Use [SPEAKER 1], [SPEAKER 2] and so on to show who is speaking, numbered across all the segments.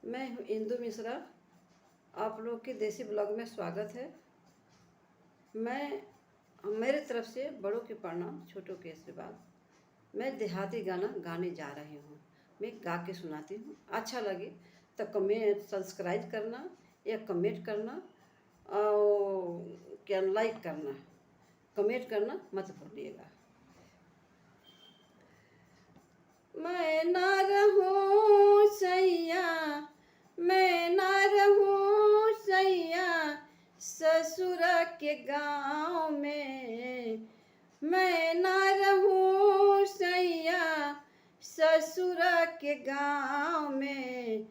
[SPEAKER 1] मैं हूँ इंदु मिश्रा। आप लोग के देसी ब्लॉग में स्वागत है। मेरे तरफ से बड़ों के प्रणाम, छोटों के आशीर्वाद। मैं देहाती गाना गाने जा रही हूँ। मैं गा के सुनाती हूँ। अच्छा लगे तो सब्सक्राइब करना या कमेंट करना और क्या लाइक करना, कमेंट करना मत भूलिएगा। मैं ना रहूं सैया, मैं ना रहूं सैया ससुर के गाँव में। मैं ना रहूं सैया ससुर के गाँव में।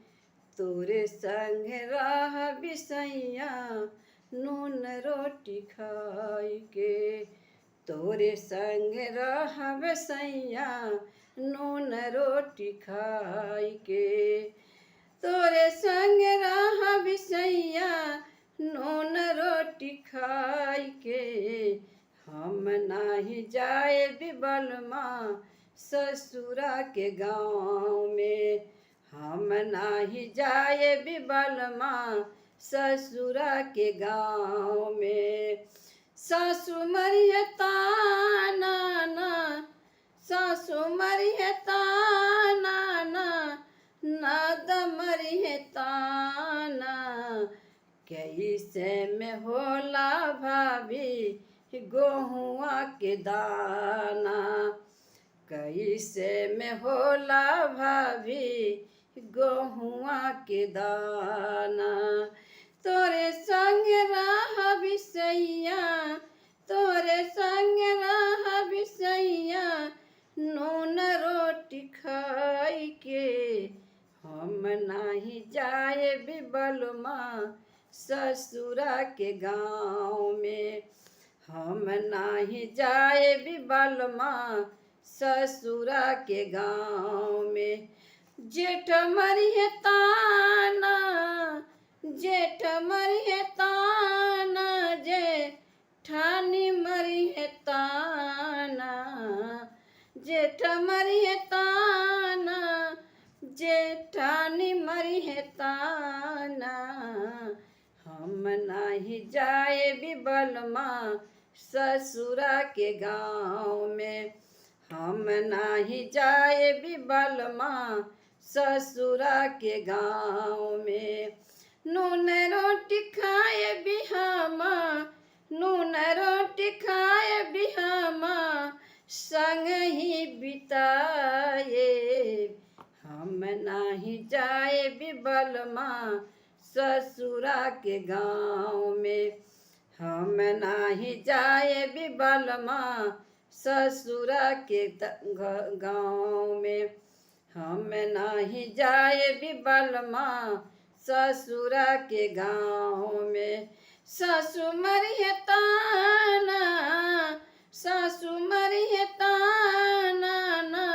[SPEAKER 1] तोरे संग रह बिसैया नून रोटी खाई के। तोरे संग रह बिसैया नून रोटी खाई के। तोरे संग रह बिसैया नून रोटी खाई के। हम नाही जाए बिबलमा ससुरा के गाँव में। हम नाही जाए बिबलमा ससुरा के गाँव में। सासु मरिए ताना ना, सासु मरिए ताना ना, नाद मरिए ताना। कैसे में होला भाभी गोहुआ के दाना। कैसे में होला भाभी गोहुआ के दाना। तोरे संग रह बिसैया, तोरे संग रह बिसैया नून रोटी खाई के। हम नाही जाए बिबलमा ससुरा के गाँव में। हम नाही जाए बिबलमा ससुरा के गाँव में। जेठ मरिए ताना, जेठ मरिए ताना, जेठानी मरिए ताना। जेठ मरिए ताना, जेठानी मरिए ताना। हम नाही जाए बिबलमा ससुरा के गाँव में। हम नाही जाए बिबलमा ससुरा के गाँव में। नून रोटी खाए बिहामा, नून रोटी खाए बिहामा संग ही बिताए। हम नाही जाए बिबलमा ससुरा के गाँव में। हम नाही जाए बिबलमा ससुरा के गाँव में। हम नाही जाए बिबलमा ससुरा के गाँव में। सासु मरिए ताना, सासु मरिए ताना ना,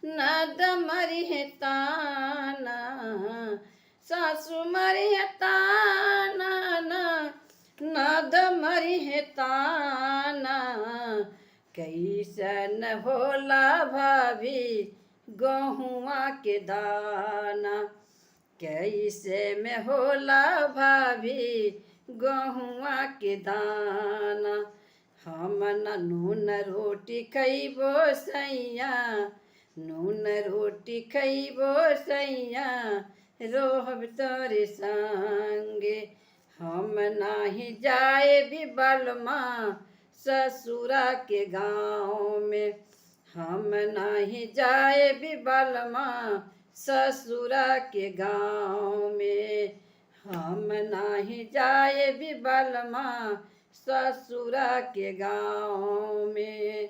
[SPEAKER 1] नाद मरिए ताना। सासु मरिए ताना ना, नाद मरिए ताना। कैसन होला भाभी गहुआ के दाना। कैसे में होला भाभी गहुआ के दाना। हम न नून रोटी खइबो सैया, नून रोटी खइबो सैया रोहब तोरे संगे। हम नाही जाए बिबलमा ससुरा के गाँव में। हम नाही जाए बिबलमा ससुरा के गाँव में। हम नाही जाए बिबलमा ससुरा के गाँव में।